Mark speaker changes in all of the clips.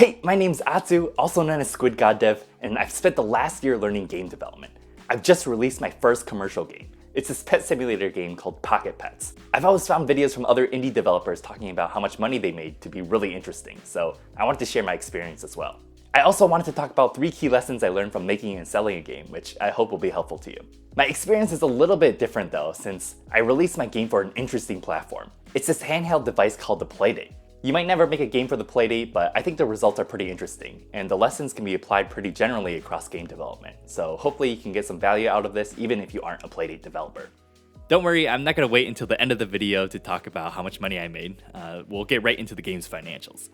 Speaker 1: Hey, my name's Atsu, also known as Squid God Dev, and I've spent the last year learning game development. I've just released my first commercial game. It's this pet simulator game called Pocket Pets. I've always found videos from other indie developers talking about how much money they made to be really interesting, so I wanted to share my experience as well. I also wanted to talk about 3 key lessons I learned from making and selling a game, which I hope will be helpful to you. My experience is a little bit different though, since I released my game for an interesting platform. It's this handheld device called the Playdate. You might never make a game for the Playdate, but I think the results are pretty interesting, and the lessons can be applied pretty generally across game development. So hopefully you can get some value out of this even if you aren't a Playdate developer. Don't worry, I'm not going to wait until the end of the video to talk about how much money I made. We'll get right into the game's financials.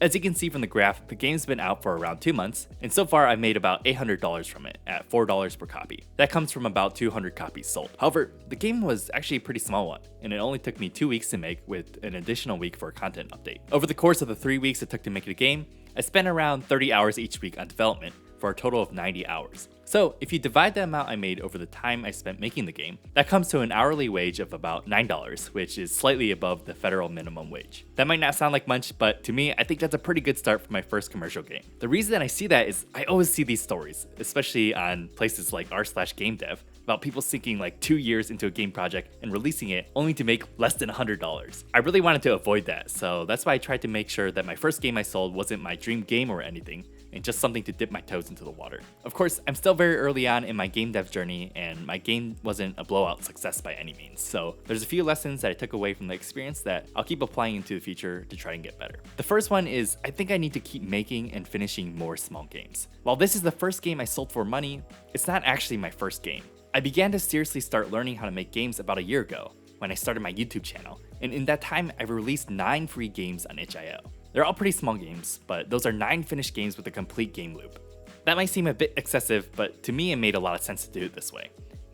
Speaker 1: As you can see from the graph, the game's been out for around 2 months, and so far I've made about $800 from it at $4 per copy. That comes from about 200 copies sold. However, the game was actually a pretty small one, and it only took me 2 weeks to make with an additional week for a content update. Over the course of the 3 weeks it took to make the game, I spent around 30 hours each week on development, for a total of 90 hours. So if you divide the amount I made over the time I spent making the game, that comes to an hourly wage of about $9, which is slightly above the federal minimum wage. That might not sound like much, but to me, I think that's a pretty good start for my first commercial game. The reason that I see that is I always see these stories, especially on places like r/GameDev, about people sinking like 2 years into a game project and releasing it only to make less than $100. I really wanted to avoid that, so that's why I tried to make sure that my first game I sold wasn't my dream game or anything, and just something to dip my toes into the water. Of course, I'm still very early on in my game dev journey, and my game wasn't a blowout success by any means, so there's a few lessons that I took away from the experience that I'll keep applying into the future to try and get better. The first one is, I think I need to keep making and finishing more small games. While this is the first game I sold for money, it's not actually my first game. I began to seriously start learning how to make games about a year ago, when I started my YouTube channel, and in that time I've released 9 free games on itch.io. They're all pretty small games, but those are 9 finished games with a complete game loop. That might seem a bit excessive, but to me it made a lot of sense to do it this way.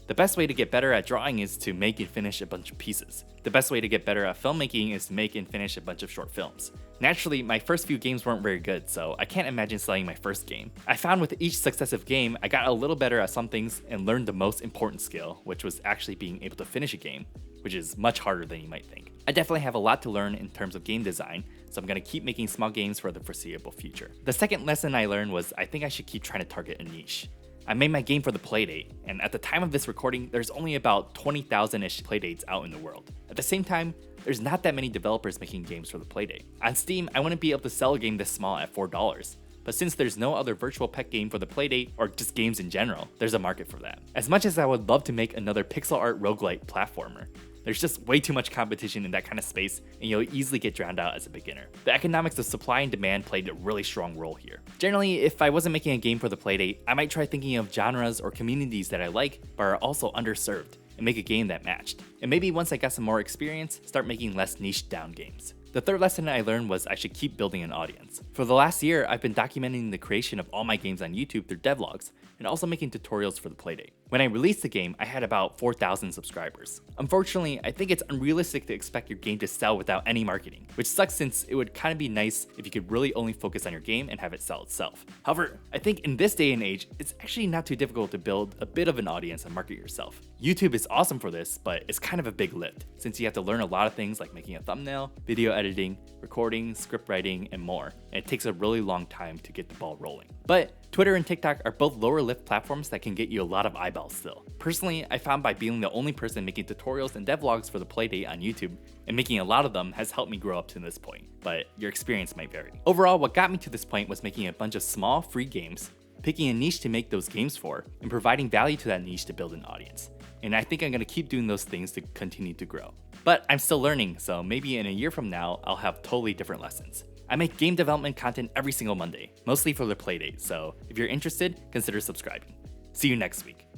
Speaker 1: The best way to get better at drawing is to make and finish a bunch of pieces. The best way to get better at filmmaking is to make and finish a bunch of short films. Naturally, my first few games weren't very good, so I can't imagine selling my first game. I found with each successive game, I got a little better at some things and learned the most important skill, which was actually being able to finish a game, which is much harder than you might think. I definitely have a lot to learn in terms of game design, so I'm gonna keep making small games for the foreseeable future. The second lesson I learned was I think I should keep trying to target a niche. I made my game for the Playdate, and at the time of this recording, there's only about 20,000-ish Playdates out in the world. At the same time, there's not that many developers making games for the Playdate. On Steam, I wouldn't be able to sell a game this small at $4. But since there's no other virtual pet game for the Playdate, or just games in general, there's a market for that. As much as I would love to make another pixel art roguelite platformer, there's just way too much competition in that kind of space, and you'll easily get drowned out as a beginner. The economics of supply and demand played a really strong role here. Generally, if I wasn't making a game for the Playdate, I might try thinking of genres or communities that I like, but are also underserved, and make a game that matched. And maybe once I got some more experience, start making less niche down games. The third lesson I learned was I should keep building an audience. For the last year, I've been documenting the creation of all my games on YouTube through devlogs, and also making tutorials for the Playdate. When I released the game, I had about 4,000 subscribers. Unfortunately, I think it's unrealistic to expect your game to sell without any marketing, which sucks since it would kind of be nice if you could really only focus on your game and have it sell itself. However, I think in this day and age, it's actually not too difficult to build a bit of an audience and market yourself. YouTube is awesome for this, but it's kind of a big lift, since you have to learn a lot of things like making a thumbnail, video editing, recording, script writing, and more, and it takes a really long time to get the ball rolling. But Twitter and TikTok are both lower lift platforms that can get you a lot of eyeballs still. Personally, I found by being the only person making tutorials and devlogs for the Playdate on YouTube, and making a lot of them has helped me grow up to this point, but your experience might vary. Overall, what got me to this point was making a bunch of small, free games, picking a niche to make those games for, and providing value to that niche to build an audience. And I think I'm gonna keep doing those things to continue to grow. But I'm still learning, so maybe in a year from now, I'll have totally different lessons. I make game development content every single Monday, mostly for the Playdate, so if you're interested, consider subscribing. See you next week.